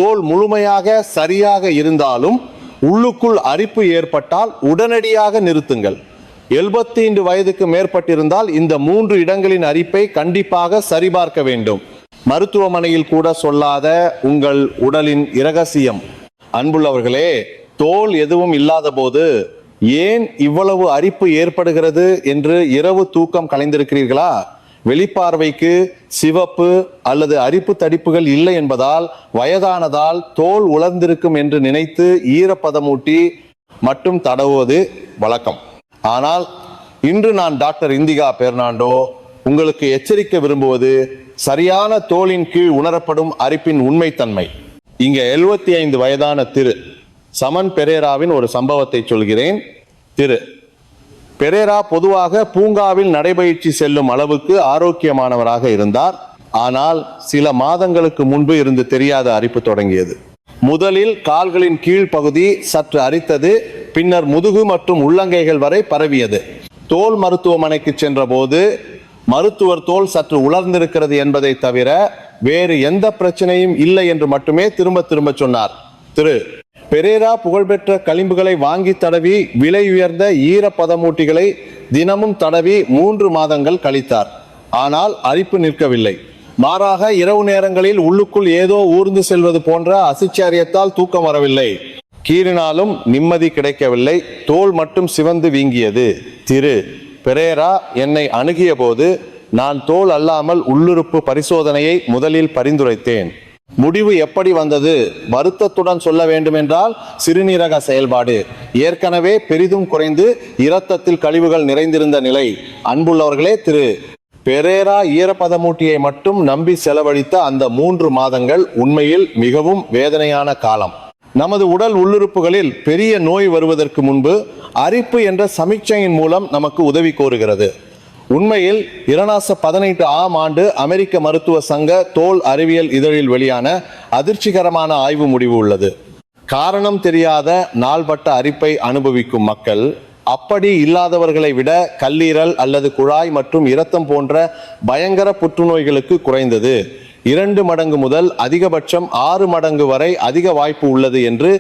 தோல் முழுமையாக சரியாக இருந்தாலும் உள்ளுக்குள் அரிப்பு ஏற்பட்டால் உடனடியாக நிறுத்துங்கள். 75 வயதுக்கு மேற்பட்டிருந்தால் இந்த 3 இடங்களின் அரிப்பை கண்டிப்பாக சரிபார்க்க வேண்டும். மருத்துவமனையில் கூட சொல்லாத உங்கள் உடலின் இரகசியம். அன்புள்ளவர்களே, தோல் எதுவும் இல்லாத போது ஏன் இவ்வளவு அரிப்பு ஏற்படுகிறது என்று இரவு தூக்கம் கலைந்திருக்கிறீர்களா? வெளிப்பார்வைக்கு சிவப்பு அல்லது அரிப்பு தடிப்புகள் இல்லை என்பதால், வயதானதால் தோல் உலர்ந்திருக்கும் என்று நினைத்து ஈரப்பதமூட்டி மட்டும் தடவுவது வழக்கம். ஆனால் இன்று நான் டாக்டர் இந்திகா பெர்னாண்டோ உங்களுக்கு எச்சரிக்க விரும்புவது சரியான தோலின் கீழ் உணரப்படும் அரிப்பின் உண்மைத்தன்மை. இங்க 75 வயதான திரு சமன் பெரேராவின் ஒரு சம்பவத்தை சொல்கிறேன். திரு பெரேரா பொதுவாக பூங்காவில் நடைபயிற்சி செல்லும் அளவுக்கு ஆரோக்கியமானவராக இருந்தார். ஆனால் சில மாதங்களுக்கு முன்பு இருந்து தெரியாத அரிப்பு தொடங்கியது. முதலில் கால்களின் கீழ் பகுதி சற்று அரித்தது, பின்னர் முதுகு மற்றும் உள்ளங்கைகள் வரை பரவியது. தோல் மருத்துவமனைக்கு சென்ற போது மருத்துவர் தோல் சற்று உலர்ந்திருக்கிறது என்பதை தவிர வேறு எந்த பிரச்சனையும் இல்லை என்று மட்டுமே திரும்ப திரும்ப சொன்னார். திரு பெரேரா புகழ்பெற்ற களிம்புகளை வாங்கி தடவி விலை உயர்ந்த ஈரப்பதமூட்டிகளை தினமும் தடவி 3 மாதங்கள் கழித்தார். ஆனால் அரிப்பு நிற்கவில்லை. மாறாக இரவு நேரங்களில் உள்ளுக்குள் ஏதோ ஊர்ந்து செல்வது போன்ற அசிச்சாரியத்தால் தூக்கம் வரவில்லை. கீறினாலும் நிம்மதி கிடைக்கவில்லை. தோல் மட்டும் சிவந்து வீங்கியது. திரு பெரேரா என்னை அணுகிய போது நான் தோல் அல்லாமல் உள்ளுறுப்பு பரிசோதனையை முதலில் பரிந்துரைத்தேன். முடிவு எப்படி வந்தது? வருத்தத்துடன் சொல்ல வேண்டுமென்றால் சிறுநீரக செயல்பாடு ஏற்கனவே பெரிதும் குறைந்து இரத்தத்தில் கழிவுகள் நிறைந்திருந்த நிலை. அன்புள்ளவர்களே, திரு பெரேரா ஈரப்பதமூட்டியை மட்டும் நம்பி செலவழித்த அந்த 3 மாதங்கள் உண்மையில் மிகவும் வேதனையான காலம். நமது உடல் உள்ளுறுப்புகளில் பெரிய நோய் வருவதற்கு முன்பு அரிப்பு என்ற சமிக்ஞையின் மூலம் நமக்கு உதவி கோருகிறது. உண்மையில் 2018 ஆம் ஆண்டு அமெரிக்க மருத்துவ சங்க தோல் அறிவியல் இதழில் வெளியான அதிர்ச்சிகரமான ஆய்வு முடிவு உள்ளது. காரணம் தெரியாத நாள்பட்ட அரிப்பை அனுபவிக்கும் மக்கள் அப்படி இல்லாதவர்களை விட கல்லீரல் அல்லது குழாய் மற்றும் இரத்தம் போன்ற பயங்கர புற்றுநோய்களுக்கு குறைந்தது 2 மடங்கு முதல் அதிகபட்சம் 6 மடங்கு வரை அதிக வாய்ப்பு உள்ளது என்று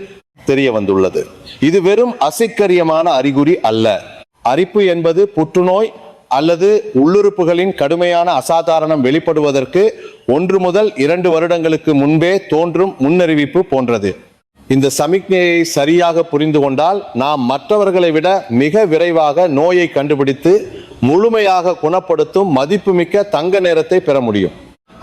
தெரிய வந்துள்ளது. இது வெறும் அசைக்கரியமான அறிகுறி அல்ல. அரிப்பு என்பது புற்றுநோய் அல்லது உள்ளுறுப்புகளின் கடுமையான அசாதாரணம் வெளிப்படுவதற்கு 1 முதல் 2 வருடங்களுக்கு முன்பே தோன்றும் முன்னறிவிப்பு போன்றது. இந்த சமிக்ஞையை சரியாக புரிந்து கொண்டால் நாம் மற்றவர்களை விட மிக விரைவாக நோயை கண்டுபிடித்து முழுமையாக குணப்படுத்தும் மதிப்புமிக்க தங்க நேரத்தை பெற முடியும்.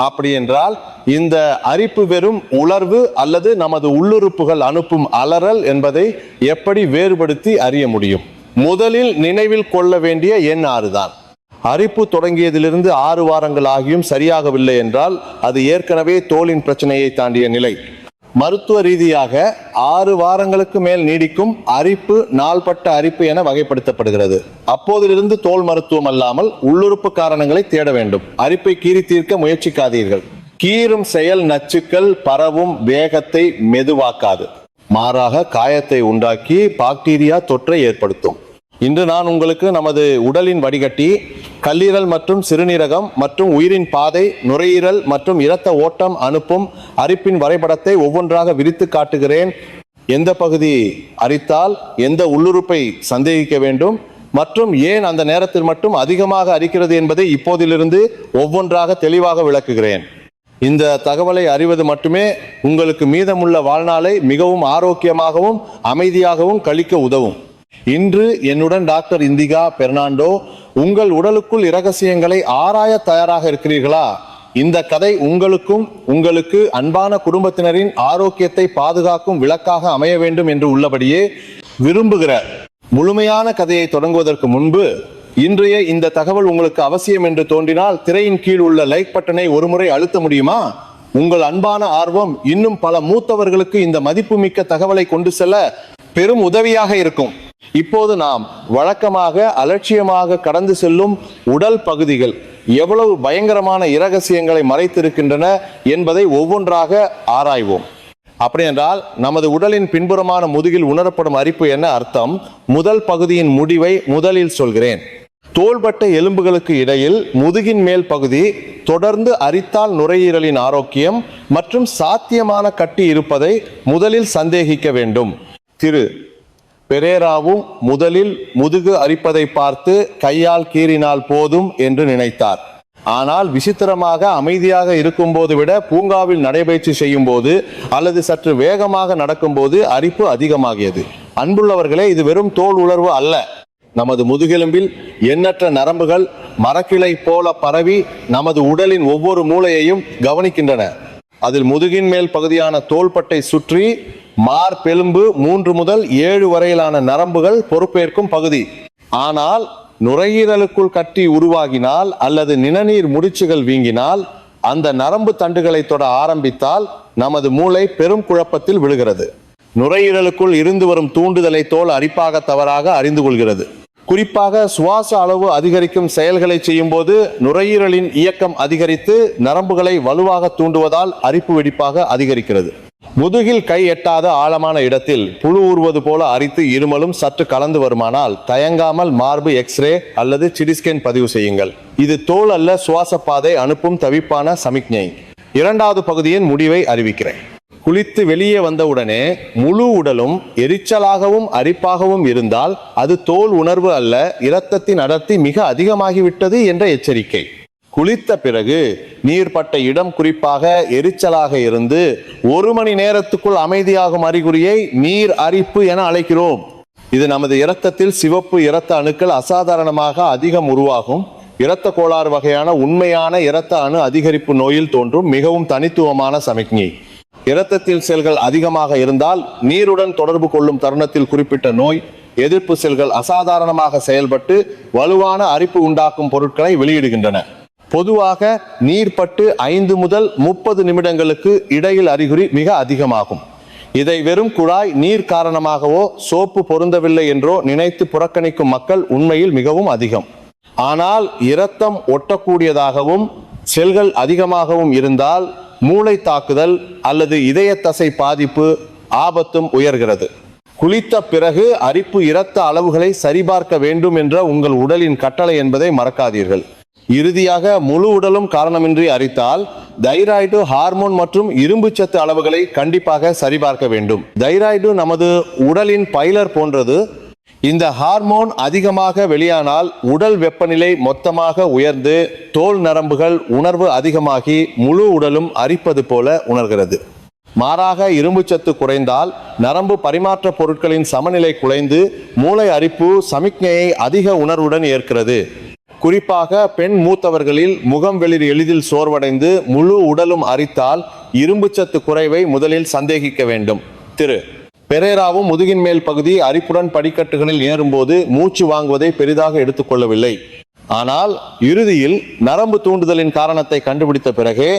அப்படி என்றால் இந்த அரிப்பு வெறும் உலர்வு அல்லது நமது உள்ளுறுப்புகள் அனுப்பும் அலறல் என்பதை எப்படி வேறுபடுத்தி அறிய முடியும்? முதலில் நினைவில் கொள்ள வேண்டிய எண் 6 தான். அரிப்பு தொடங்கியதிலிருந்து 6 வாரங்கள் ஆகியும் சரியாகவில்லை என்றால் அது ஏற்கனவே தோலின் பிரச்சனையை தாண்டிய நிலை. மருத்துவ ரீதியாக 6 வாரங்களுக்கு மேல் நீடிக்கும் அரிப்பு நாள்பட்ட அரிப்பு என வகைப்படுத்தப்படுகிறது. அப்போதிலிருந்து தோல் மருத்துவம் அல்லாமல் உள்ளுறுப்பு காரணங்களை தேட வேண்டும். அரிப்பை கீறி தீர்க்க முயற்சிக்காதீர்கள். கீறும் செயல் நச்சுக்கள் பரவும் வேகத்தை மெதுவாக்காது, மாறாக காயத்தை உண்டாக்கி பாக்டீரியா தொற்றை ஏற்படுத்தும். இன்று நான் உங்களுக்கு நமது உடலின் வடிகட்டி, கல்லீரல் மற்றும் சிறுநீரகம் மற்றும் உயிரின் பாதை, நுரையீரல் மற்றும் இரத்த ஓட்டம் அனுப்பும் அரிப்பின் வரைபடத்தை ஒவ்வொன்றாக விரித்து காட்டுகிறேன். எந்த பகுதி அரித்தால் எந்த உள்ளுறுப்பை சந்தேகிக்க வேண்டும் மற்றும் ஏன் அந்த நேரத்தில் மட்டும் அதிகமாக அரிக்கிறது என்பதை இப்போதிலிருந்து ஒவ்வொன்றாக தெளிவாக விளக்குகிறேன். இந்த தகவலை அறிவது மட்டுமே உங்களுக்கு மீதமுள்ள வாழ்நாளை மிகவும் ஆரோக்கியமாகவும் அமைதியாகவும் கழிக்க உதவும். இன்று என்னுடன் டாக்டர் இந்திகா பெர்னாண்டோ. உங்கள் உடலுக்குள் இரகசியங்களை ஆராய தயாராக இருக்கிறீர்களா? இந்த கதை உங்களுக்கும் உங்களுக்கு அன்பான குடும்பத்தினரின் ஆரோக்கியத்தை பாதுகாக்கும் விளக்காக அமைய வேண்டும் என்று உள்ளபடியே விரும்புகிற முழுமையான கதையை தொடங்குவதற்கு முன்பு இன்றைய இந்த தகவல் உங்களுக்கு அவசியம் என்று தோன்றினால் திரையின் கீழ் உள்ள லைக் பட்டனை ஒருமுறை அழுத்த முடியுமா? உங்கள் அன்பான ஆர்வம் இன்னும் பல மூத்தவர்களுக்கு இந்த மதிப்புமிக்க தகவலை கொண்டு செல்ல பெரும் உதவியாக இருக்கும். இப்போது நாம் வழக்கமாக அலட்சியமாக கடந்து செல்லும் உடல் பகுதிகள் எவ்வளவு பயங்கரமான இரகசியங்களை மறைத்திருக்கின்றன என்பதை ஒவ்வொன்றாக ஆராய்வோம். அப்படி என்றால் நமது உடலின் பின்புறமான முதுகில் உணரப்படும் அரிப்பு என்ன அர்த்தம்? முதல் பகுதியின் முடிவை முதலில் சொல்கிறேன். தோள்பட்டை எலும்புகளுக்கு இடையில் முதுகின் மேல் பகுதி தொடர்ந்து அரித்தால் நுரையீரலின் ஆரோக்கியம் மற்றும் சாத்தியமான கட்டி இருப்பதை முதலில் சந்தேகிக்க வேண்டும். திரு பெரேராவும் முதலில் முதுகு அரிப்பதை பார்த்து கையால் கீறினால் போதும் என்று நினைத்தார். ஆனால் விசித்திரமாக அமைதியாக இருக்கும்போது விட பூங்காவில் நடைபயிற்சி செய்யும் போது அல்லது சற்று வேகமாக நடக்கும்போது அரிப்பு அதிகமாகியது. அன்புள்ளவர்களே, இது வெறும் தோல் உலர்வு அல்ல. நமது முதுகெலும்பில் எண்ணற்ற நரம்புகள் மரக்கிளை போல பரவி நமது உடலின் ஒவ்வொரு மூலையையும் கவனிக்கின்றன. அதில் முதுகின் மேல் பகுதியான தோள்பட்டை சுற்றி மார்பெலும்பு 3 முதல் 7 வரையிலான நரம்புகள் பொறுப்பேற்கும் பகுதி. ஆனால் நுரையீரலுக்குள் கட்டி உருவாகினால் அல்லது நிணநீர் முடிச்சுகள் வீங்கினால், அந்த நரம்பு தண்டுகளை தொட ஆரம்பித்தால் நமது மூளை பெரும் குழப்பத்தில் விழுகிறது. நுரையீரலுக்குள் இருந்து வரும் தூண்டுதலை தோல் அரிப்பாக தவறாக அறிந்து கொள்கிறது. குறிப்பாக சுவாச அளவு அதிகரிக்கும் செயல்களை செய்யும் போது நுரையீரலின் இயக்கம் அதிகரித்து நரம்புகளை வலுவாக தூண்டுவதால் அரிப்பு வெடிப்பாக அதிகரிக்கிறது. முதுகில் கை எட்டாத ஆழமான இடத்தில் புழு ஊறுவது போல அரித்து இருமலும் சற்று கலந்து வருமானால் தயங்காமல் மார்பு எக்ஸ்ரே அல்லது சிடிஸ்கேன் பதிவு செய்யுங்கள். இது தோல் அல்ல, சுவாச பாதை அனுப்பும் தவிப்பான சமிக்ஞை. இரண்டாவது பகுதியின் முடிவை அறிவிக்கிறேன். குளித்து வெளியே வந்தவுடனே முழு உடலும் எரிச்சலாகவும் அரிப்பாகவும் இருந்தால் அது தோல் உணர்வு அல்ல, இரத்தத்தின் அடர்த்தி மிக அதிகமாகிவிட்டது என்ற எச்சரிக்கை. குளித்த பிறகு நீர்பட்ட இடம் குறிப்பாக எரிச்சலாக இருந்து 1 மணி நேரத்துக்குள் அமைதியாகும் அறிகுறியை நீர் அரிப்பு என அழைக்கிறோம். இது நமது இரத்தத்தில் சிவப்பு இரத்த அணுக்கள் அசாதாரணமாக அதிகம் உருவாகும் இரத்த கோளாறு வகையான உண்மையான இரத்த அணு அதிகரிப்பு நோயில் தோன்றும் மிகவும் தனித்துவமான சமிக்ஞை. இரத்தத்தில் செல்கள் அதிகமாக இருந்தால் நீருடன் தொடர்பு கொள்ளும் தருணத்தில் குறிப்பிட்ட நோய் எதிர்ப்பு செல்கள் அசாதாரணமாக செயல்பட்டு வலுவான அரிப்பு உண்டாக்கும் பொருட்களை வெளியிடுகின்றன. பொதுவாக நீர்பட்டு 5 முதல் 30 நிமிடங்களுக்கு இடையில் அறிகுறி மிக அதிகமாகும். இதை வெறும் குழாய் நீர் காரணமாகவோ சோப்பு பொருந்தவில்லை என்றோ நினைத்து புறக்கணிக்கும் மக்கள் உண்மையில் மிகவும் அதிகம். ஆனால் இரத்தம் ஒட்டக்கூடியதாகவும் செல்கள் அதிகமாகவும் இருந்தால் மூளை தாக்குதல் அல்லது இதய தசை பாதிப்பு ஆபத்தும் உயர்கிறது. குளித்த பிறகு அரிப்பு இரத்த அளவுகளை சரிபார்க்க வேண்டும் என்ற உங்கள் உடலின் கட்டளை என்பதை மறக்காதீர்கள். இறுதியாக முழு உடலும் காரணமின்றி அரித்தால் தைராய்டு ஹார்மோன் மற்றும் இரும்பு சத்து அளவுகளை கண்டிப்பாக சரிபார்க்க வேண்டும். தைராய்டு நமது உடலின் பைலர் போன்றது. இந்த ஹார்மோன் அதிகமாக வெளியானால் உடல் வெப்பநிலை மொத்தமாக உயர்ந்து தோல் நரம்புகள் உணர்வு அதிகமாகி முழு உடலும் அரிப்பது போல உணர்கிறது. மாறாக இரும்பு சத்து குறைந்தால் நரம்பு பரிமாற்ற பொருட்களின் சமநிலை குலைந்து மூளை அரிப்பு சமிக்ஞையை அதிக உணர்வுடன் ஏற்கிறது. குறிப்பாக பெண் மூத்தவர்களில் முகம் வெளிர் எளிதில் சோர்வடைந்து முழு உடலும் அரித்தால் இரும்பு சத்து குறைவை முதலில் சந்தேகிக்க வேண்டும். திரு பெரேராவும் முதுகின் மேல் பகுதி அரிப்புடன் படிக்கட்டுகளில் ஏறும்போது மூச்சு வாங்குவதை பெரிதாக எடுத்துக்கொள்ளவில்லை. ஆனால் இறுதியில் நரம்பு தூண்டுதலின் காரணத்தை கண்டுபிடித்த பிறகே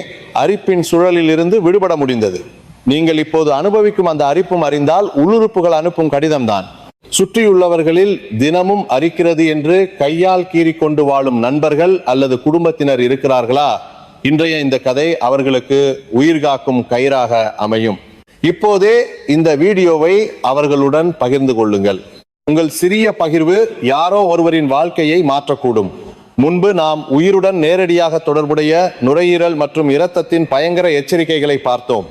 அரிப்பின் சுழலில் இருந்து விடுபட முடிந்தது. நீங்கள் இப்போது அனுபவிக்கும் அந்த அரிப்பும் அறிந்தால் உள்ளுறுப்புகள் அனுப்பும் கடிதம்தான். சுற்றியுள்ளவர்களில் தினமும் அரிக்கிறது என்று கையால் கீறிக்கொண்டு வாழும் நண்பர்கள் அல்லது குடும்பத்தினர் இருக்கிறார்களா? இன்றைய இந்த கதை அவர்களுக்கு உயிர்காக்கும் கயிறாக அமையும். இப்போதே இந்த வீடியோவை அவர்களுடன் பகிர்ந்து கொள்ளுங்கள். உங்கள் சிறிய பகிர்வு யாரோ ஒருவரின் வாழ்க்கையை மாற்றக்கூடும். முன்பு நாம் உயிருடன் நேரடியாக தொடர்புடைய நுரையீரல் மற்றும் இரத்தத்தின் பயங்கர எச்சரிக்கைகளை பார்த்தோம்.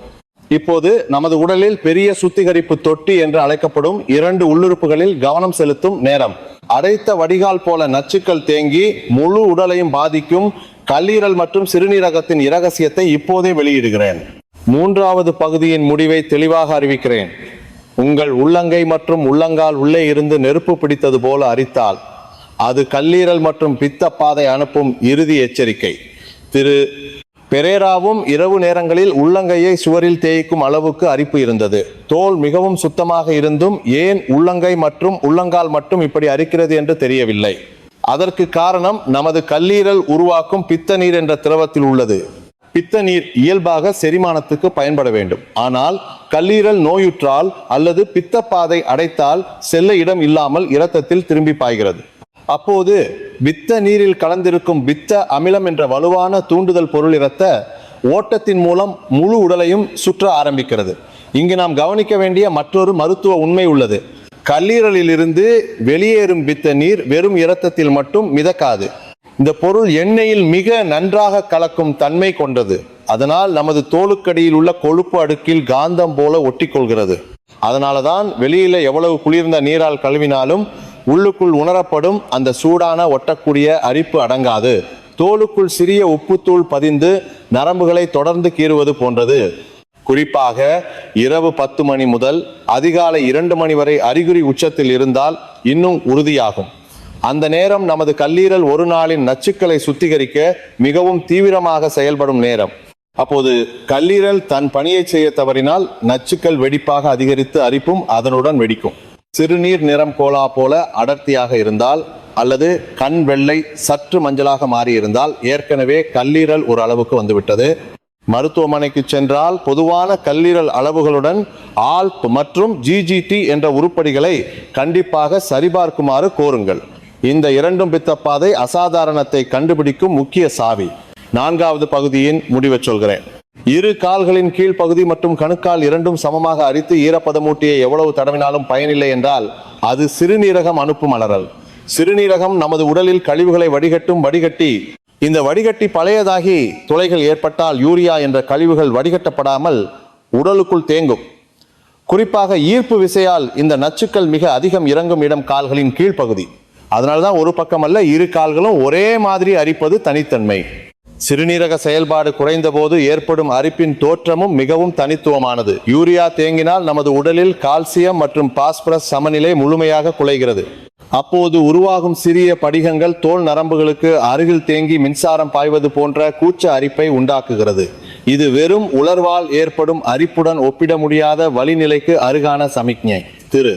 இப்போது நமது உடலில் பெரிய சுத்திகரிப்பு தொட்டி என்று அழைக்கப்படும் 2 உள்ளுறுப்புகளில் கவனம் செலுத்தும் நேரம். அடைத்த வடிகால் போல நச்சுக்கள் தேங்கி முழு உடலையும் பாதிக்கும் கல்லீரல் மற்றும் சிறுநீரகத்தின் இரகசியத்தை இப்போதே வெளியிடுகிறேன். 3வது பகுதியின் முடிவை தெளிவாக அறிவிக்கிறேன். உங்கள் உள்ளங்கை மற்றும் உள்ளங்கால் உள்ளே இருந்து நெருப்பு பிடித்தது போல அரித்தால் அது கல்லீரல் மற்றும் பித்த பாதை அனுப்பும் இறுதி எச்சரிக்கை. திரு பெரேராவும் இரவு நேரங்களில் உள்ளங்கையை சுவரில் தேய்க்கும் அளவுக்கு அரிப்பு இருந்தது. தோல் மிகவும் சுத்தமாக இருந்தும் ஏன் உள்ளங்கை மற்றும் உள்ளங்கால் மட்டும் இப்படி அரிக்கிறது என்று தெரியவில்லை. அதற்கு காரணம் நமது கல்லீரல் உருவாக்கும் பித்த நீர் என்ற திரவத்தில் உள்ளது. பித்த நீர் இயல்பாக செரிமானத்துக்கு பயன்பட வேண்டும். ஆனால் கல்லீரல் நோயுற்றால் அல்லது பித்த பாதை அடைத்தால் செல்ல இடம் இல்லாமல் இரத்தத்தில் திரும்பி பாய்கிறது. அப்போது பித்த நீரில் கலந்திருக்கும் பித்த அமிலம் என்ற வலுவான தூண்டுதல் பொருள் இரத்த ஓட்டத்தின் மூலம் முழு உடலையும் சுற்ற ஆரம்பிக்கிறது. இங்கு நாம் கவனிக்க வேண்டிய மற்றொரு மருத்துவ உண்மை உள்ளது. கல்லீரலிலிருந்து வெளியேறும் பித்த நீர் வெறும் இரத்தத்தில் மட்டும் மிதக்காது. இந்த பொருள் எண்ணெயில் மிக நன்றாக கலக்கும் தன்மை கொண்டது. அதனால் நமது தோலுக்கடியில் உள்ள கொழுப்பு அடுக்கில் காந்தம் போல ஒட்டி கொள்கிறது. அதனாலதான் வெளியில எவ்வளவு குளிர்ந்த நீரால் கழுவினாலும் உள்ளுக்குள் உணரப்படும் அந்த சூடான ஒட்டக்கூடிய அரிப்பு அடங்காது. தோலுக்குள் சிறிய உப்புத்தூள் பதிந்து நரம்புகளை தொடர்ந்து கீறுவது போன்றது. குறிப்பாக இரவு 10 மணி முதல் அதிகாலை 2 மணி வரை அறிகுறி உச்சத்தில் இருந்தால் இன்னும் உறுதியாகும். அந்த நேரம் நமது கல்லீரல் ஒரு நாளின் நச்சுக்களை சுத்திகரிக்க மிகவும் தீவிரமாக செயல்படும் நேரம். அப்போது கல்லீரல் தன் பணியை செய்ய தவறினால் நச்சுக்கள் வெடிப்பாக அதிகரித்து அரிப்பும் அதனுடன் வெடிக்கும். சிறுநீர் நிறம் கோலா போல அடர்த்தியாக இருந்தால் அல்லது கண் வெள்ளை சற்று மஞ்சளாக மாறி இருந்தால் ஏற்கனவே கல்லீரல் ஒரு அளவுக்கு வந்துவிட்டது. மருத்துவமனைக்கு சென்றால் பொதுவான கல்லீரல் அளவுகளுடன் ஆல்ப் மற்றும் ஜிஜிடி என்ற உருப்படிகளை கண்டிப்பாக சரிபார்க்குமாறு கோருங்கள். இந்த இரண்டும் பித்தப்பாதை அசாதாரணத்தை கண்டுபிடிக்கும் முக்கிய சாவி. 4வது பகுதியின் முடிவை சொல்கிறேன். இரு கால்களின் கீழ்ப்பகுதி மற்றும் கணுக்கால் இரண்டும் சமமாக அரித்து ஈரப்பதமூட்டியை எவ்வளவு தடவினாலும் பயனில்லை என்றால் அது சிறுநீரகம் அனுப்பும் அலறல். சிறுநீரகம் நமது உடலில் கழிவுகளை வடிகட்டும் வடிகட்டி இந்த வடிகட்டி பழையதாகி துளைகள் ஏற்பட்டால் யூரியா என்ற கழிவுகள் வடிகட்டப்படாமல் உடலுக்குள் தேங்கும். குறிப்பாக ஈர்ப்பு விசையால் இந்த நச்சுக்கள் மிக அதிகம் இறங்கும் இடம் கால்களின் கீழ்ப்பகுதி. அதனால்தான் ஒரு பக்கம் அல்ல இரு கால்களும் ஒரே மாதிரி அரிப்பது தனித்தன்மை. சிறுநீரக செயல்பாடு குறைந்த போது ஏற்படும் அரிப்பின் தோற்றமும் மிகவும் தனித்துவமானது. யூரியா தேங்கினால் நமது உடலில் கால்சியம் மற்றும் பாஸ்பரஸ் சமநிலை முழுமையாக குலைகிறது. அப்போது உருவாகும் சிறிய படிகங்கள் தோல் நரம்புகளுக்கு அருகில் தேங்கி மின்சாரம் பாய்வது போன்ற கூச்ச அரிப்பை உண்டாக்குகிறது. இது வெறும் உலர்வால் ஏற்படும் அரிப்புடன் ஒப்பிட முடியாத வலிநிலைக்கு அருகான சமிக்ஞை. திரு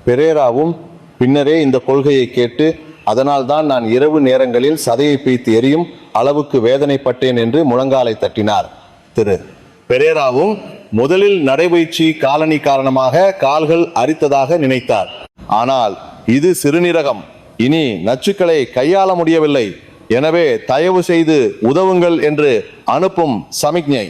பெரேராவும் பின்னரே இந்த கொள்கையை கேட்டு அதனால் தான் நான் இரவு நேரங்களில் சதையை பீய்த்து எரியும் அளவுக்கு வேதனைப்பட்டேன் என்று முழங்காலை தட்டினார். திரு பெரேராவும் முதலில் நடைபயிற்சி காலனி காரணமாக கால்கள் அரித்ததாக நினைத்தார். ஆனால் இது சிறுநீரகம். இனி நச்சுக்களை கையாள முடியவில்லை. எனவே தயவு செய்து உதவுங்கள் என்று அனுப்பும் சமிக்ஞை.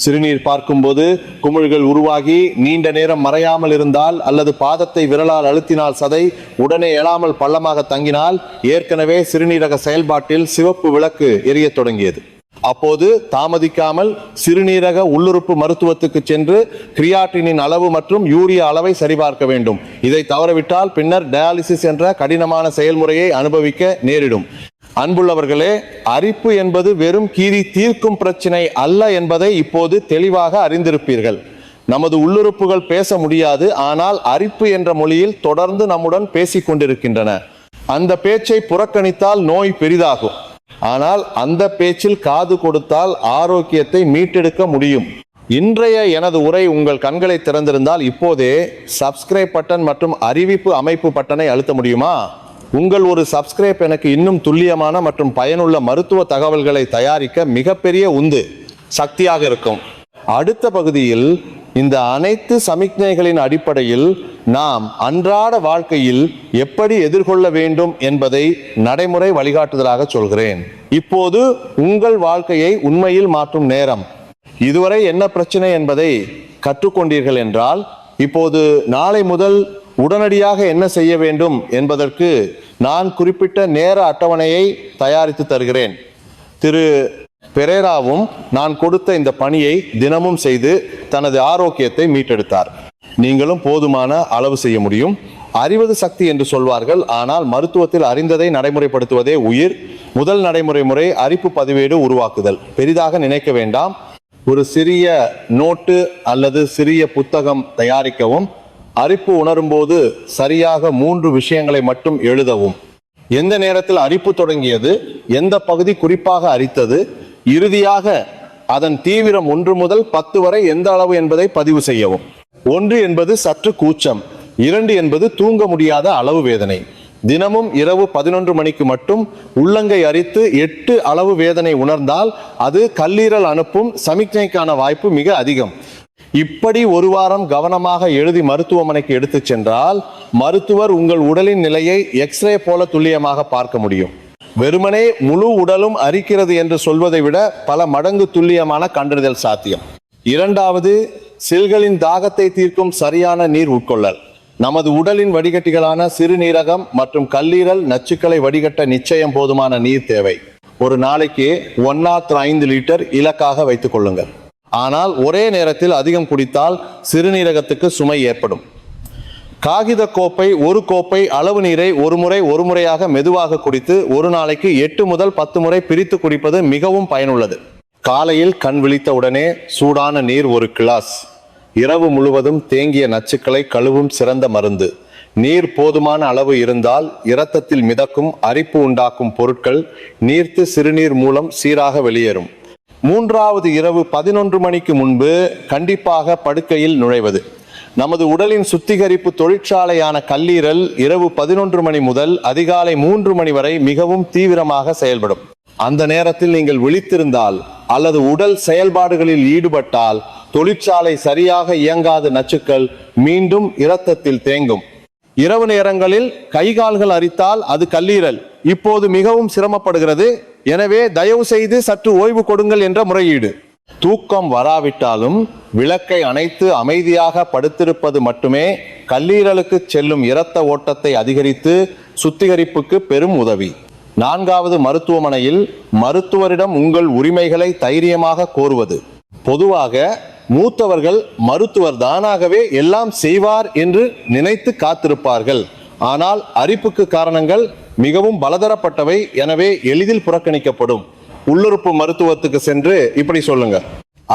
சிறுநீர் பார்க்கும்போது குமிழ்கள் உருவாகி நீண்ட நேரம் மறையாமல் இருந்தால் அல்லது பாதத்தை விரலால் அழுத்தினால் சதை உடனே எழாமல் பள்ளமாக தங்கினால் ஏற்கனவே சிறுநீரக செயல்பாட்டில் சிவப்பு விளக்கு எரிய தொடங்கியது. அப்போது தாமதிக்காமல் சிறுநீரக உள்ளுறுப்பு மருத்துவத்துக்கு சென்று கிரியாட்டினின் அளவு மற்றும் யூரியா அளவை சரிபார்க்க வேண்டும். இதை தவறவிட்டால் பின்னர் டயாலிசிஸ் என்ற கடினமான செயல்முறையை அனுபவிக்க நேரிடும். அன்புள்ளவர்களே, அரிப்பு என்பது வெறும் கீறி தீர்க்கும் பிரச்சனை அல்ல என்பதை இப்போது தெளிவாக அறிந்திருப்பீர்கள். நமது உள்ளுறுப்புகள் பேச முடியாது, ஆனால் அரிப்பு என்ற மொழியில் தொடர்ந்து நம்முடன் பேசிக் கொண்டிருக்கின்றன. அந்த பேச்சை புறக்கணித்தால் நோய் பெரிதாகும். ஆனால் அந்த பேச்சில் காது கொடுத்தால் ஆரோக்கியத்தை மீட்டெடுக்க முடியும். இன்றைய எனது உரை உங்கள் கண்களை திறந்திருந்தால் இப்போதே சப்ஸ்கிரைப் பட்டன் மற்றும் அறிவிப்பு அமைப்பு பட்டனை அழுத்த முடியுமா? உங்கள் ஒரு சப்ஸ்கிரைப் எனக்கு இன்னும் துல்லியமான மற்றும் பயனுள்ள மருத்துவ தகவல்களை தயாரிக்க மிகப்பெரிய உந்து சக்தியாக இருக்கும். அடுத்த பகுதியில் இந்த அனைத்து சமிக்ஞைகளின் அடிப்படையில் நாம் அன்றாட வாழ்க்கையில் எப்படி எதிர்கொள்ள வேண்டும் என்பதை நடைமுறை வழிகாட்டுதலாக சொல்கிறேன். இப்போது உங்கள் வாழ்க்கையை உண்மையில் மாற்றும் நேரம். இதுவரை என்ன பிரச்சனை என்பதை கற்றுக்கொண்டீர்கள் என்றால் இப்போது நாளை முதல் உடனடியாக என்ன செய்ய வேண்டும் என்பதற்கு நான் குறிப்பிட்ட நேர அட்டவணையை தயாரித்து தருகிறேன். திரு பெரேராவும் நான் கொடுத்த இந்த பணியை தினமும் செய்து தனது ஆரோக்கியத்தை மீட்டெடுத்தார். நீங்களும் போதுமான அளவு செய்ய முடியும். அறிவது சக்தி என்று சொல்வார்கள், ஆனால் மருத்துவத்தில் அறிந்ததை நடைமுறைப்படுத்துவதே உயிர். முதல் நடைமுறை முறை அரிப்பு பதிவேடு உருவாக்குதல். பெரிதாக நினைக்க வேண்டாம். ஒரு சிறிய நோட்டு அல்லது சிறிய புத்தகம் தயாரிக்கவும். அரிப்பு உணரும் போது சரியாக 3 விஷயங்களை மட்டும் எழுதவும். எந்த நேரத்தில் அரிப்பு தொடங்கியது, எந்த பகுதி குறிப்பாக அரித்தது, இறுதியாக அதன் தீவிரம் 1 முதல் 10 வரை எந்த அளவு என்பதை பதிவு செய்யவும். 1 என்பது சற்று கூச்சம், 2 என்பது தூங்க முடியாத அளவு வேதனை. தினமும் இரவு 11 மணிக்கு மட்டும் உள்ளங்கை அரித்து 8 அளவு வேதனை உணர்ந்தால் அது கல்லீரல் அனுப்பும் சமிக்ஞைக்கான வாய்ப்பு மிக அதிகம். இப்படி ஒரு வாரம் கவனமாக எழுதி மருத்துவமனைக்கு எடுத்துச் சென்றால் மருத்துவர் உங்கள் உடலின் நிலையை எக்ஸ்ரே போல துல்லியமாக பார்க்க முடியும். வெறுமனே முழு உடலும் அரிக்கிறது என்று சொல்வதை விட பல மடங்கு துல்லியமான கண்டறிதல் சாத்தியம். 2வது, செல்களின் தாகத்தை தீர்க்கும் சரியான நீர் உட்கொள்ளல். நமது உடலின் வடிகட்டிகளான சிறுநீரகம் மற்றும் கல்லீரல் நச்சுக்களை வடிகட்ட நிச்சயம் போதுமான நீர் தேவை. ஒரு நாளைக்கு 105 லிட்டர் இலக்காக வைத்துக் கொள்ளுங்கள். ஆனால் ஒரே நேரத்தில் அதிகம் குடித்தால் சிறுநீரகத்துக்கு சுமை ஏற்படும். காகித கோப்பை ஒரு கோப்பை அளவு நீரை ஒரு முறையாக மெதுவாக குடித்து ஒரு நாளைக்கு 8 முதல் 10 முறை பிரித்து குடிப்பது மிகவும் பயனுள்ளது. காலையில் கண் விழித்த உடனே சூடான நீர் ஒரு கிளாஸ். இரவு முழுவதும் தேங்கிய நச்சுக்களை கழுவும் சிறந்த மருந்து. நீர் போதுமான அளவு இருந்தால் இரத்தத்தில் மிதக்கும் அரிப்பு உண்டாக்கும் பொருட்கள் நீர்த்து சிறுநீர் மூலம் சீராக வெளியேறும். மூன்றாவது, இரவு 11 மணிக்கு முன்பு கண்டிப்பாக படுக்கையில் நுழைவது. நமது உடலின் சுத்திகரிப்பு தொழிற்சாலையான கல்லீரல் இரவு 11 மணி முதல் அதிகாலை 3 மணி வரை மிகவும் தீவிரமாக செயல்படும். அந்த நேரத்தில் நீங்கள் விழித்திருந்தால் அல்லது உடல் செயல்பாடுகளில் ஈடுபட்டால் தொழிற்சாலை சரியாக இயங்காத நச்சுக்கள் மீண்டும் இரத்தத்தில் தேங்கும். இரவு நேரங்களில் கைகால்கள் அரித்தால் அது கல்லீரல் இப்போது மிகவும் சிரமப்படுகிறது. எனவே தயவு செய்து சற்று ஓய்வு கொடுங்கள் என்ற முறையீடு. தூக்கம் வராவிட்டாலும் விளக்கை அணைத்து அமைதியாக படுத்திருப்பது மட்டுமே கல்லீரலுக்கு செல்லும் இரத்த ஓட்டத்தை அதிகரித்து சுத்திகரிப்புக்கு பெரும் உதவி. 4வது, மருத்துவமனையில் மருத்துவரிடம் உங்கள் உரிமைகளை தைரியமாக கோருவது. பொதுவாக மூத்தவர்கள் மருத்துவர் தானாகவே எல்லாம் செய்வார் என்று நினைத்து காத்திருப்பார்கள். ஆனால் அரிப்புக்கு காரணங்கள் மிகவும் பலதரப்பட்டவை, எனவே எளிதில் புறக்கணிக்கப்படும். உள்ளுறுப்பு மருத்துவத்துக்கு சென்று இப்படி சொல்லுங்க: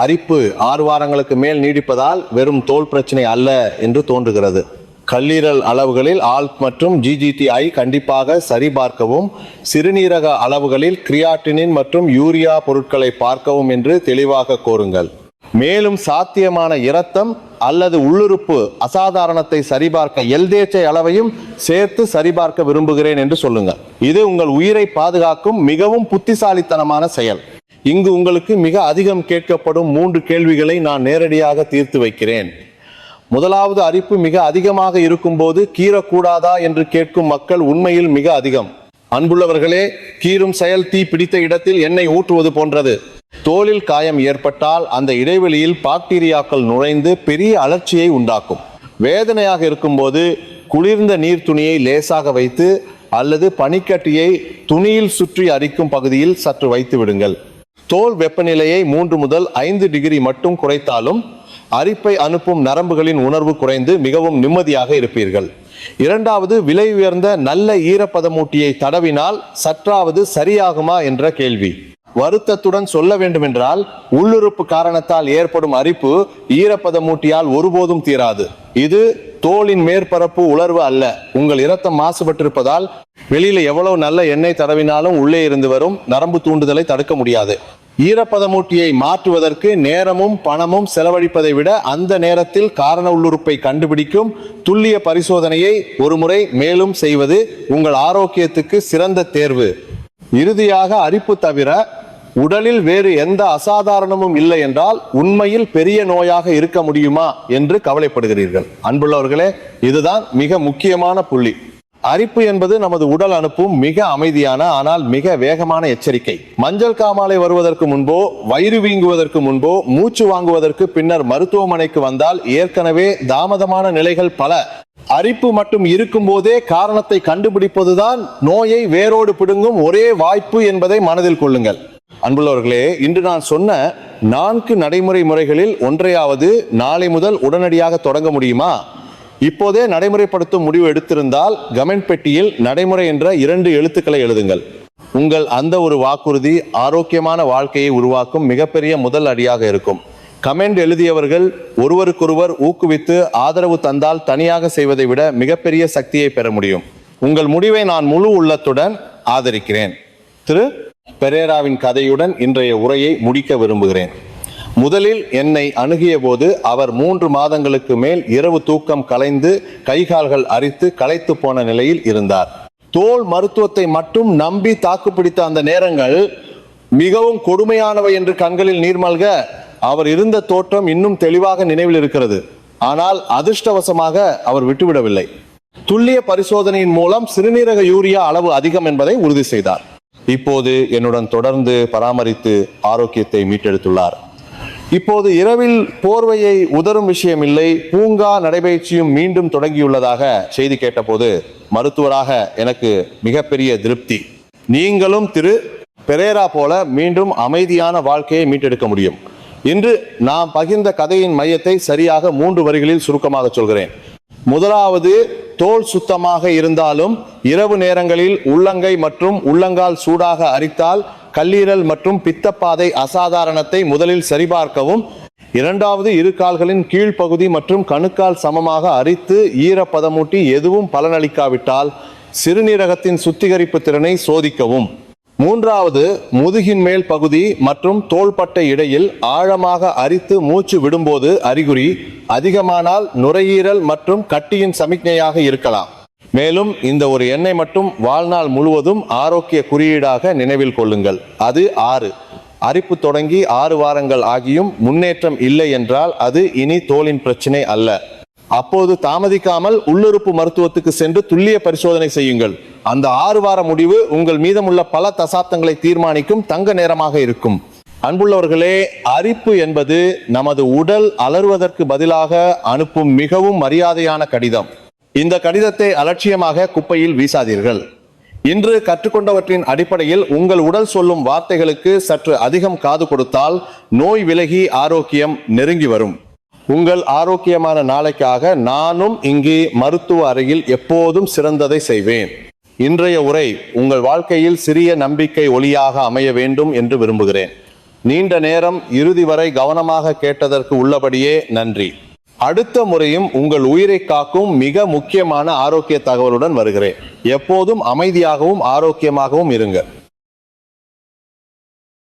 அரிப்பு 6 வாரங்களுக்கு மேல் நீடிப்பதால் வெறும் தோல் பிரச்சனை அல்ல என்று தோன்றுகிறது. கல்லீரல் அளவுகளில் ஆல்ட் மற்றும் GGTI கண்டிப்பாக சரிபார்க்கவும், சிறுநீரக அளவுகளில் கிரியாட்டினின் மற்றும் யூரியா பொருட்களை பார்க்கவும் என்று தெளிவாக கோருங்கள். மேலும் சாத்தியமான இரத்தம் அல்லது உள்ளுறுப்பு அசாதாரணத்தை சரிபார்க்க LDHI அளவையும் சேர்த்து சரிபார்க்க விரும்புகிறேன் என்று சொல்லுங்க. இது உங்கள் உயிரை பாதுகாக்கும் மிகவும் புத்திசாலித்தனமான செயல். இங்கு உங்களுக்கு மிக அதிகம் கேட்கப்படும் 3 கேள்விகளை நான் நேரடியாக தீர்த்து வைக்கிறேன். முதலாவது, அரிப்பு மிக அதிகமாக இருக்கும் போது கீறக்கூடாதா என்று கேட்கும் மக்கள் உண்மையில் மிக அதிகம். அன்புள்ளவர்களே, கீறும் செயல் தீ பிடித்த இடத்தில் எண்ணெய் ஊற்றுவது போன்றது. தோலில் காயம் ஏற்பட்டால் அந்த இடைவெளியில் பாக்டீரியாக்கள் நுழைந்து பெரிய அலர்ச்சியை உண்டாக்கும். வேதனையாக இருக்கும்போது குளிர்ந்த நீர் துணியை லேசாக வைத்து அல்லது பனிக்கட்டியை துணியில் சுற்றி அரிக்கும் பகுதியில் சற்று வைத்து விடுங்கள். தோல் வெப்பநிலையை 3 முதல் 5 டிகிரி மட்டும் குறைத்தாலும் அரிப்பை அனுப்பும் நரம்புகளின் உணர்வு குறைந்து மிகவும் நிம்மதியாக இருப்பீர்கள். 2வது, விலை உயர்ந்த நல்ல ஈரப்பதமூட்டியை தடவினால் சற்றாவது சரியாகுமா என்ற கேள்வி. வருத்தத்துடன் சொல்ல வேண்டுமென்றால் உள்ளுறுப்பு காரணத்தால் ஏற்படும் அரிப்பு ஈரப்பதமூட்டியால் ஒருபோதும் தீராது. இது தோலின் மேற்பரப்பு உலர்வு அல்ல. உங்கள் இரத்தம் மாசுபட்டிருப்பதால் வெளியில எவ்வளவு நல்ல எண்ணெய் தடவினாலும் உள்ளே இருந்து வரும் நரம்பு தூண்டுதலை தடுக்க முடியாது. ஈரப்பதமூட்டியை மாற்றுவதற்கு நேரமும் பணமும் செலவழிப்பதை விட அந்த நேரத்தில் காரண உள்ளுறுப்பை கண்டுபிடிக்கும் துல்லிய பரிசோதனையை ஒரு முறை மேலும் செய்வது உங்கள் ஆரோக்கியத்துக்கு சிறந்த தேர்வு. இறுதியாக, அரிப்பு தவிர உடலில் வேறு எந்த அசாதாரணமும் இல்லை என்றால் உண்மையில் பெரிய நோயாக இருக்க முடியுமா என்று கவலைப்படுகிறீர்கள். அன்புள்ளவர்களே, இதுதான் மிக முக்கியமான புள்ளி. அரிப்பு என்பது நமது உடல் அனுப்பும் மிக அமைதியான ஆனால் மிக வேகமான எச்சரிக்கை. மஞ்சள் காமாலை வருவதற்கு முன்போ, வயிறு வீங்குவதற்கு முன்போ, மூச்சு வாங்குவதற்கு பின்னர் மருத்துவமனைக்கு வந்தால் ஏற்கனவே தாமதமான நிலைகள் பல. அரிப்பு மட்டும் இருக்கும் போதே காரணத்தை கண்டுபிடிப்பதுதான் நோயை வேரோடு பிடுங்கும் ஒரே வாய்ப்பு என்பதை மனதில் கொள்ளுங்கள். அன்புள்ளவர்களே, இன்று நான் சொன்ன 4 நடைமுறை முறைகளில் ஒன்றையாவது நாளை முதல் உடனடியாக தொடங்க முடியுமா? இப்போதே நடைமுறைப்படுத்தும் முடிவு எடுத்திருந்தால் கமெண்ட் பெட்டியில் நடைமுறை என்ற 2 எழுத்துக்களை எழுதுங்கள். உங்கள் அந்த ஒரு வாக்குறுதி ஆரோக்கியமான வாழ்க்கையை உருவாக்கும் மிகப்பெரிய முதல் அடியாக இருக்கும். கமெண்ட் எழுதியவர்கள் ஒருவருக்கொருவர் ஊக்குவித்து ஆதரவு தந்தால் தனியாக செய்வதை விட மிகப்பெரிய சக்தியை பெற முடியும். உங்கள் முடிவை நான் முழு உள்ளத்துடன் ஆதரிக்கிறேன். திரு பெரேராவின் கதையுடன் இன்றைய உரையை முடிக்க விரும்புகிறேன். முதலில் என்னை அணுகிய போது அவர் 3 மாதங்களுக்கு மேல் இரவு தூக்கம் கலைந்து கைகால்கள் அரித்து களைத்து போன நிலையில் இருந்தார். தோல் மருத்துவத்தை மட்டும் நம்பி தாக்குப்பிடித்த அந்த நேரங்கள் மிகவும் கொடுமையானவை என்று கண்களில் நீர்மல்க அவர் இருந்த தோற்றம் இன்னும் தெளிவாக நினைவில் இருக்கிறது. ஆனால் அதிர்ஷ்டவசமாக அவர் விட்டுவிடவில்லை. துல்லிய பரிசோதனையின் மூலம் சிறுநீரக யூரியா அளவு அதிகம் என்பதை உறுதி செய்தார். இப்போது என்னுடன் தொடர்ந்து பராமரித்து ஆரோக்கியத்தை மீட்டெடுத்துள்ளார். இப்போது இரவில் போர்வையை உதறும் விஷயமில்லை, பூங்கா நடைபயிற்சியும் மீண்டும் தொடங்கியுள்ளதாக செய்தி கேட்டபோது மருத்துவராக எனக்கு மிகப்பெரிய திருப்தி. நீங்களும் திரு பெரேரா போல மீண்டும் அமைதியான வாழ்க்கையை மீட்டெடுக்க முடியும். இன்று நாம் பகிர்ந்த கதையின் மையத்தை சரியாக 3 வரிகளில் சுருக்கமாக சொல்கிறேன். முதலாவது, தோல் சுத்தமாக இருந்தாலும் இரவு நேரங்களில் உள்ளங்கை மற்றும் உள்ளங்கால் சூடாக அரித்தால் கல்லீரல் மற்றும் பித்தப்பாதை அசாதாரணத்தை முதலில் சரிபார்க்கவும். இரண்டாவது, இரு கால்களின் கீழ்ப்பகுதி மற்றும் கணுக்கால் சமமாக அரித்து ஈரப்பதமூட்டி எதுவும் பலனளிக்காவிட்டால் சிறுநீரகத்தின் சுத்திகரிப்பு திறனை சோதிக்கவும். மூன்றாவது, முதுகின் மேல் பகுதி மற்றும் தோள்பட்டை இடையில் ஆழமாக அரித்து மூச்சு விடும்போது அறிகுறி அதிகமானால் நுரையீரல் மற்றும் கட்டியின் சமிக்ஞையாக இருக்கலாம். மேலும் இந்த ஒரு எண்ணெய் மட்டும் வாழ்நாள் முழுவதும் ஆரோக்கிய குறியீடாக நினைவில் கொள்ளுங்கள். அது 6. அரிப்பு தொடங்கி 6 வாரங்கள் ஆகியும் முன்னேற்றம் இல்லை என்றால் அது இனி தோலின் பிரச்சனை அல்ல. அப்போது தாமதிக்காமல் உள்ளுறுப்பு மருத்துவத்துக்கு சென்று துல்லிய பரிசோதனை செய்யுங்கள். அந்த 6 வார முடிவு உங்கள் மீதமுள்ள பல தசாப்தங்களை தீர்மானிக்கும் தங்க நேரமாக இருக்கும். அன்புள்ளவர்களே, அரிப்பு என்பது நமது உடல் அலறுவதற்கு பதிலாக அனுப்பும் மிகவும் மரியாதையான கடிதம். இந்த கடிதத்தை அலட்சியமாக குப்பையில் வீசாதீர்கள். இன்று கற்றுக்கொண்டவற்றின் அடிப்படையில் உங்கள் உடல் சொல்லும் வார்த்தைகளுக்கு சற்று அதிகம் காது கொடுத்தால் நோய் விலகி ஆரோக்கியம் நெருங்கி வரும். உங்கள் ஆரோக்கியமான நாளைக்காக நானும் இங்கே மருத்துவ அறையில் எப்போதும் சிறந்ததை செய்வேன். இன்றைய உரை உங்கள் வாழ்க்கையில் சிறிய நம்பிக்கை ஒளியாக அமைய வேண்டும் என்று விரும்புகிறேன். நீண்ட நேரம் இறுதி வரை கவனமாக கேட்டதற்கு உள்ளபடியே நன்றி. அடுத்த முறையும் உங்கள் உயிரை காக்கும் மிக முக்கியமான ஆரோக்கிய தகவலுடன் வருகிறேன். எப்போதும் அமைதியாகவும் ஆரோக்கியமாகவும் இருங்க.